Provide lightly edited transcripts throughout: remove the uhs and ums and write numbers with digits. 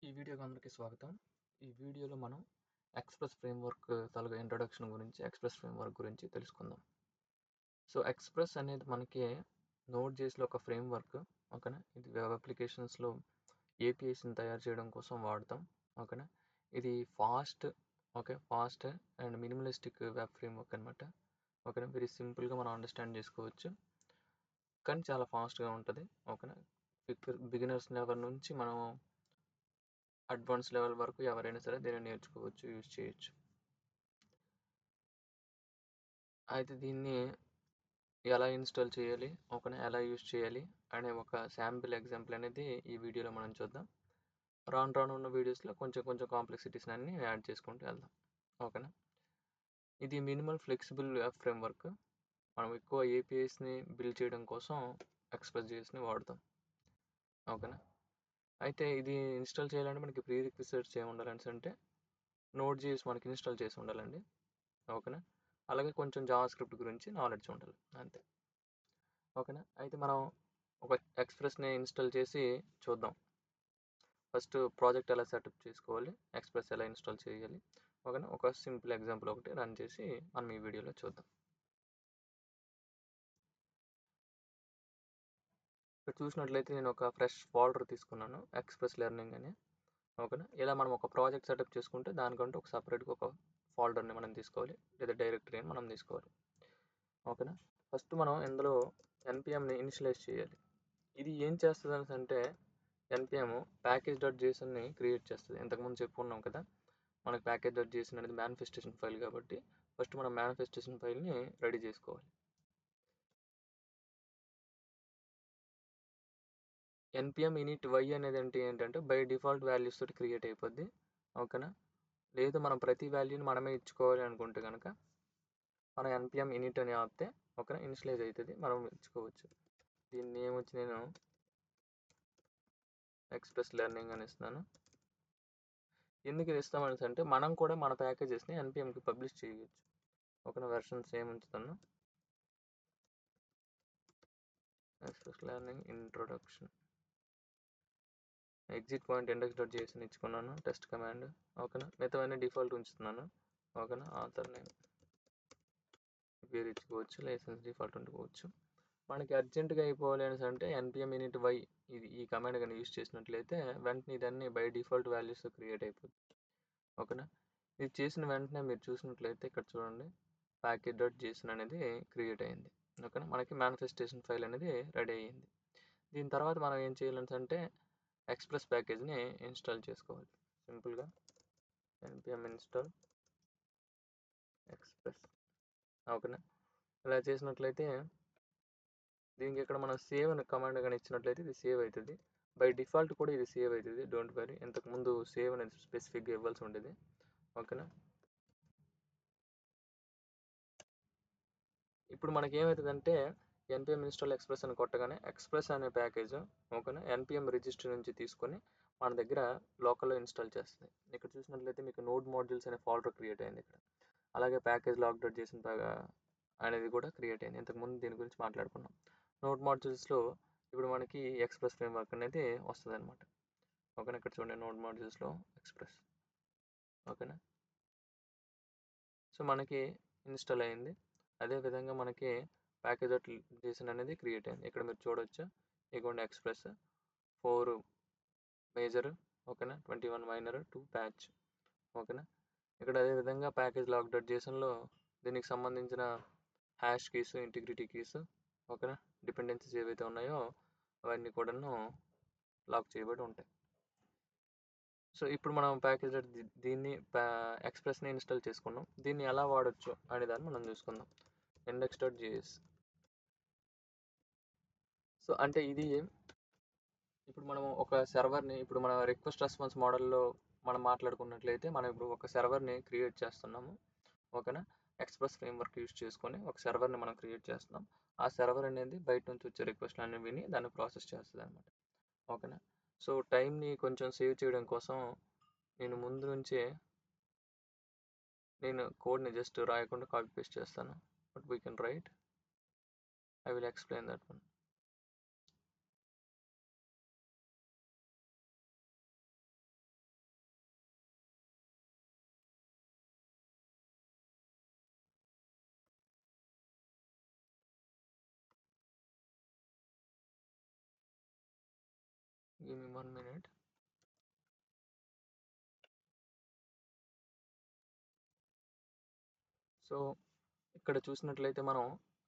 ఈ వీడియోకి అందరికీ స్వాగతం. ఈ వీడియోలో మనం ఎక్స్‌ప్రెస్ ఫ్రేమ్‌వర్క్ తాలూకా ఇంట్రొడక్షన్ గురించి, ఎక్స్‌ప్రెస్ ఫ్రేమ్‌వర్క్ గురించి తెలుసుకుందాం. సో, ఎక్స్‌ప్రెస్ అనేది మనకి నోడ్.jsలో ఒక ఫ్రేమ్‌వర్క్. ఓకేనా. ఇది వెబ్ అప్లికేషన్స్‌లో ఏపీఐస్‌ని తయారు చేయడం కోసం వాడతాం. ఓకేనా. ఇది fast and minimalistic web framework అనమాట. ఓకేనా. వెరీ సింపుల్‌గా మనం అండర్‌స్టాండ్ చేసుకోవచ్చు. కానీ చాలా ఫాస్ట్‌గా ఉంటది. ఓకేనా. బిగినర్స్ లెవెల్ నుంచి మనం అడ్వాన్స్ లెవెల్ వరకు ఎవరైనా సరే దీన్ని నేర్చుకోవచ్చు, యూజ్ చేయొచ్చు. అయితే దీన్ని ఎలా ఇన్‌స్టాల్ చేయాలి, ఓకేనా, ఎలా యూజ్ చేయాలి అనే ఒక శాంపిల్ ఎగ్జాంపుల్ అనేది ఈ వీడియోలో మనం చూద్దాం. రాను ఉన్న వీడియోస్‌లో కొంచెం కాంప్లెక్సిటీస్ అన్నీ యాడ్ చేసుకుంటూ వెళ్దాం. ఓకేనా. ఇది మినిమల్ ఫ్లెక్సిబుల్ వెబ్ ఫ్రేమ్‌వర్క్. మనం ఎక్కువ ఏపీఐస్‌ని బిల్డ్ చేయడం కోసం ఎక్స్‌ప్రెస్.jsని వాడతాం. ఓకేనా. అయితే ఇది ఇన్‌స్టాల్ చేయాలంటే మనకి ప్రీ రిక్విజిట్స్ ఏమి ఉండాలనేసి అంటే నోడ్.js మనకి ఇన్‌స్టాల్ చేసి ఉండాలండి. ఓకేనా. అలాగే కొంచెం జావాస్క్రిప్ట్ గురించి నాలెడ్జ్ ఉండాలి అంతే. ఓకేనా. అయితే మనం ఒక ఎక్స్‌ప్రెస్‌ని ఇన్‌స్టాల్ చేసి చూద్దాం. ఫస్ట్ ప్రాజెక్ట్ ఎలా సెటప్ చేసుకోవాలి, ఎక్స్‌ప్రెస్ ఎలా ఇన్‌స్టాల్ చేయాలి. ఓకేనా. ఒక సింపుల్ ఎగ్జాంపుల్ ఒకటి రన్ చేసి మనం ఈ వీడియోలో చూద్దాం. ఇక్కడ చూసినట్లయితే నేను ఒక ఫ్రెష్ ఫోల్డర్ తీసుకున్నాను, ఎక్స్‌ప్రెస్ లెర్నింగ్ అని. ఓకేనా. ఇలా మనం ఒక ప్రాజెక్ట్ సెటప్ చేసుకుంటే దానికంటూ ఒక సపరేట్గా ఒక ఫోల్డర్ని మనం తీసుకోవాలి, లేదా డైరెక్టరీని మనం తీసుకోవాలి. ఓకేనా. ఫస్ట్ మనం ఇందులో npmని ఇనిషియలైజ్ చేయాలి. ఇది ఏం చేస్తుంది అంటే npm package.jsonని క్రియేట్ చేస్తుంది. ఇంతకుముందు చెప్పుకున్నాం కదా, మనకి package.json అనేది మేనిఫెస్టేషన్ ఫైల్ కాబట్టి ఫస్ట్ మనం మేనిఫెస్టేషన్ ఫైల్ని రెడీ చేసుకోవాలి. npm init y అనేది ఏంటంటే బై డిఫాల్ట్ వాల్యూస్ తోటి క్రియేట్ అయిపోద్ది. ఓకేనా. లేదు మనం ప్రతి వాల్యూని మనమే ఇచ్చుకోవాలి అనుకుంటే కనుక మనం npm init అని ఆపితే ఓకేనా, ఇనిషియలైజ్ అవుతుంది, మనం ఇచ్చుకోవచ్చు. దీన్ని ఏమొచ్చి నేను ఎక్స్‌ప్రెస్ లెర్నింగ్ అని ఇస్తున్నాను. ఎందుకు ఇది ఇస్తామని అంటే మనం కూడా మన ప్యాకేజెస్ని npmకి పబ్లిష్ చేయవచ్చు. ఓకేనా. వెర్షన్ సేమ్ ఉంచుతాను. Express learning introduction, exit point index.json ఇచ్చుకున్నాను, టెస్ట్ కమాండ్. ఓకేనా. మిగతావన్నీ డిఫాల్ట్ ఉంచుతున్నాను. ఓకేనా. ఆథర్ నేమ్ పేరు ఇచ్చుకోవచ్చు, లైసెన్స్ డిఫాల్ట్ ఉంచుకోవచ్చు. మనకి అర్జెంటుగా అయిపోవాలి అనేసి అంటే npm init y ఈ కమాండ్ కానీ యూజ్ చేసినట్లయితే వెంటనే ఇదన్నీ బై డిఫాల్ట్ వాల్యూస్ క్రియేట్ అయిపోతుంది. ఓకేనా. ఇది చేసిన వెంటనే మీరు చూసినట్లయితే ఇక్కడ చూడండి, package.json అనేది క్రియేట్ అయింది. ఓకేనా. మనకి మేనిఫెస్టేషన్ ఫైల్ అనేది రెడీ అయ్యింది. దీని తర్వాత మనం ఏం చేయాలని అంటే ఎక్స్‌ప్రెస్ ప్యాకేజ్ని ఇన్స్టాల్ చేసుకోవాలి. సింపుల్గా npm ఇన్స్టాల్ ఎక్స్‌ప్రెస్. ఓకేనా. ఇలా చేసినట్లయితే దీనికి ఇక్కడ మనం సేవ్ అనే కమాండ్ కానీ ఇచ్చినట్లయితే ఇది సేవ్ అవుతుంది. బై డిఫాల్ట్ కూడా ఇది సేవ్ అవుతుంది, డోంట్ వరీ. ఇంతకుముందు సేవ్ అనేది స్పెసిఫిక్గా ఇవ్వాల్సి ఉండేది. ఓకేనా. ఇప్పుడు మనకి ఏమవుతుందంటే npm ఇన్స్టాల్ ఎక్స్‌ప్రెస్ అని కొట్టగానే ఎక్స్‌ప్రెస్ అనే ప్యాకేజ్ ఓకేనా npm రిజిస్టర్ నుంచి తీసుకొని మన దగ్గర లోకల్లో ఇన్స్టాల్ చేస్తుంది. ఇక్కడ చూసినట్లయితే మీకు నోడ్ మాడ్యూల్స్ అనే ఫోల్డర్ క్రియేట్ అయింది ఇక్కడ. అలాగే ప్యాకేజ్ log.json అనేది కూడా క్రియేట్ అయింది. ఇంతకుముందు దీని గురించి మాట్లాడుకున్నాం. నోడ్ మాడ్యూల్స్లో ఇప్పుడు మనకి ఎక్స్‌ప్రెస్ ఫ్రేమ్వర్క్ అనేది వస్తుంది అనమాట. ఓకేనా. ఇక్కడ చూడండి, నోడ్ మాడ్యూల్స్లో ఎక్స్‌ప్రెస్. ఓకేనా. సో మనకి ఇన్స్టాల్ అయింది. అదేవిధంగా మనకి package.json అనేది క్రియేట్ అయింది. ఇక్కడ మీరు చూడవచ్చు, ఇదిగోండి ఎక్స్‌ప్రెస్ 4 మేజర్, ఓకేనా, 21 మైనర్, 2 ప్యాచ్. ఓకేనా. ఇక్కడ అదేవిధంగా ప్యాకేజ్ log.jsonలో దీనికి సంబంధించిన హ్యాష్ కీస్, ఇంటిగ్రిటీ కీస్, ఓకేనా, డిపెండెన్సీస్ ఏవైతే ఉన్నాయో అవన్నీ కూడాను లాక్ చేయబడి ఉంటాయి. సో ఇప్పుడు మనం ప్యాకేజ్ దీన్ని ఎక్స్‌ప్రెస్ని ఇన్స్టాల్ చేసుకున్నాం. దీన్ని ఎలా వాడచ్చు అనే దాన్ని మనం చూసుకుందాం. index.js. సో అంటే ఇది ఇప్పుడు మనం ఒక సర్వర్ని, ఇప్పుడు మన రిక్వెస్ట్ రెస్పాన్స్ మోడల్లో మనం మాట్లాడుకున్నట్లయితే మనం ఇప్పుడు ఒక సర్వర్ని క్రియేట్ చేస్తున్నాము. ఓకేనా. ఎక్స్‌ప్రెస్ ఫ్రేమ్వర్క్ యూజ్ చేసుకొని ఒక సర్వర్ని మనం క్రియేట్ చేస్తున్నాం. ఆ సర్వర్ అనేది బయట నుంచి వచ్చే రిక్వెస్ట్లు అన్ని విని దాన్ని ప్రాసెస్ చేస్తుంది అనమాట. ఓకేనా. సో టైంని కొంచెం సేవ్ చేయడం కోసం నేను ముందు నుంచే కోడ్ని జస్ట్ రాయకుండా కాపీ పేస్ట్ చేస్తాను. But we can write, I will explain that one. give me 1 minute. So ఇక్కడ చూసినట్లయితే మనం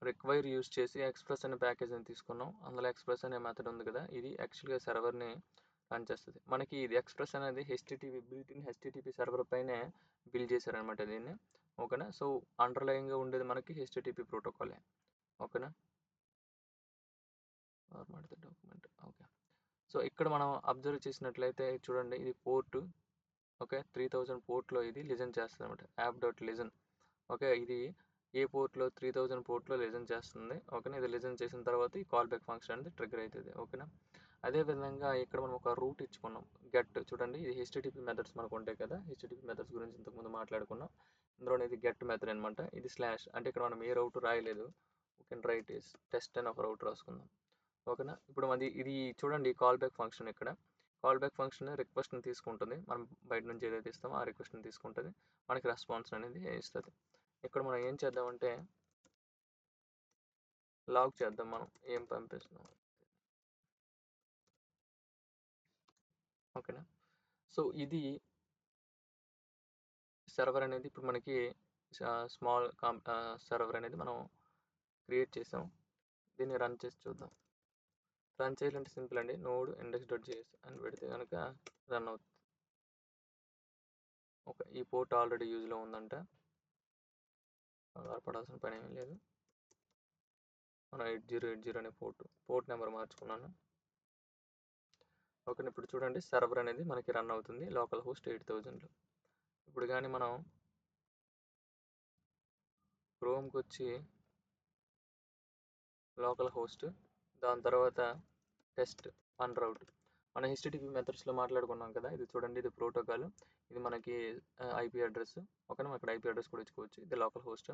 రిక్వైర్ యూస్ చేసి ఎక్స్ప్రెస్ అనే ప్యాకేజ్ని తీసుకున్నాం. అందులో ఎక్స్ప్రెస్ అనే మెథడ్ ఉంది కదా, ఇది యాక్చువల్గా సర్వర్ని రన్ చేస్తుంది. మనకి ఇది ఎక్స్ప్రెస్ అనేది HTTP built in HTTP server పైనే బిల్డ్ చేశారనమాట దీన్ని. ఓకేనా. సో అండర్లైన్గా ఉండేది మనకి హెచ్టిటిపి ప్రోటోకాలే. ఓకేనా. డాక్యుమెంట్. ఓకే. సో ఇక్కడ మనం అబ్జర్వ్ చేసినట్లయితే చూడండి, ఇది పోర్టు. ఓకే, 3000 పోర్ట్లో ఇది లిజన్ చేస్తుంది అనమాట. App dot listen. ఓకే, ఇది ఏ పోర్ట్లో 3000 పోర్ట్లో లిజన్ చేస్తుంది. ఓకేనా. ఇది లిజన్ చేసిన తర్వాత ఈ కాల్ బ్యాక్ ఫంక్షన్ అనేది ట్రిగ్గర్ అవుతుంది. ఓకేనా. అదేవిధంగా ఇక్కడ మనం ఒక రూట్ ఇచ్చుకున్నాం, గెట్. చూడండి, ఇది హెచ్టిటిపి మెథడ్స్ మనకు ఉంటాయి కదా, హెచ్టిటిపి మెథడ్స్ గురించి ఇంతకుముందు మాట్లాడుకున్నాం. ఇందులో ఇది గెట్ మెథడ్ అనమాట. ఇది స్లాష్ అంటే ఇక్కడ మనం ఏ రౌట్ రాయలేదు. You can write is test అని ఒక రౌట్ రాసుకుందాం. ఓకేనా. ఇప్పుడు ఇది చూడండి, కాల్ బ్యాక్ ఫంక్షన్. ఇక్కడ కాల్ బ్యాక్ ఫంక్షన్ రిక్వెస్ట్ని తీసుకుంటుంది. మనం బయట నుంచి ఏదైతే ఇస్తామో ఆ రిక్వెస్ట్ని తీసుకుంటుంది, మనకి రెస్పాన్స్ అనేది ఇస్తుంది. ఇక్కడ మనం ఏం చేద్దామంటే లాగ్ చేద్దాం, మనం ఏం పంపిస్తున్నాం. ఓకేనా. సో ఇది సర్వర్ అనేది ఇప్పుడు మనకి స్మాల్ సర్వర్ అనేది మనం క్రియేట్ చేసాం. దీన్ని రన్ చేసి చూద్దాం. రన్ చేయాలంటే సింపుల్ అండి, నోడ్ index.js అని పెడితే కనుక రన్ అవుతుంది. ఓకే, ఈ పోర్ట్ ఆల్రెడీ యూజ్లో ఉందంట, పడాల్సిన పని ఏమీ లేదు. మనం 8080 అనే పోర్ట్ నెంబర్ మార్చుకున్నాను. ఓకే, ఇప్పుడు చూడండి సర్వర్ అనేది మనకి రన్ అవుతుంది లోకల్ హోస్ట్ 8000లో. ఇప్పుడు కానీ మనం క్రోమ్కి వచ్చి లోకల్ హోస్ట్, దాని తర్వాత టెస్ట్ వన్ రౌట్, మన హెచ్టిటిపి మెథడ్స్లో మాట్లాడుకున్నాం కదా, ఇది చూడండి, ఇది ప్రోటోకాల్, ఇది మనకి ఐపీ అడ్రస్. ఓకేనా, ఇక్కడ ఐపీ అడ్రస్ కూడా ఇచ్చుకోవచ్చు. ఇది లోకల్ హోస్ట్,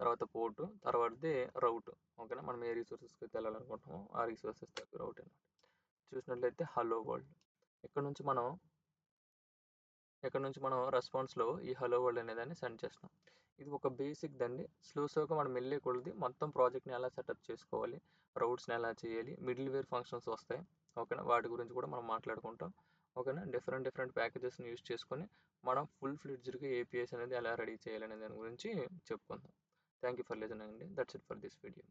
తర్వాత పోర్టు, తర్వాతది రౌట్. ఓకేనా, మనం ఏ రిసోర్సెస్కి వెళ్ళాలనుకుంటామో ఆ రిసోర్సెస్ రౌట్ అనమాట. చూసినట్లయితే హలో వరల్డ్. ఇక్కడ నుంచి మనం రెస్పాన్స్లో ఈ హలో వరల్డ్ అనేదాన్ని సెండ్ చేస్తాం. ఇది ఒక బేసిక్ దండి. స్లోగా మనం వెళ్ళే కొలది మొత్తం ప్రాజెక్ట్ని ఎలా సెటప్ చేసుకోవాలి, రౌట్స్ని ఎలా చేయాలి, మిడిల్ వేర్ ఫంక్షన్స్ వస్తాయి. ఓకేనా, వాటి గురించి కూడా మనం మాట్లాడుకుంటాం. ఓకేనా, డిఫరెంట్ ప్యాకేజెస్ని యూస్ చేసుకొని మనం ఫుల్ ఫ్లెడ్జ్డ్గా ఏపీఐస్ అనేది ఎలా రెడీ చేయాలనే దాని గురించి చెప్పుకుందాం. థ్యాంక్ యూ ఫర్ లిజనింగ్ అండి. That's it for this video.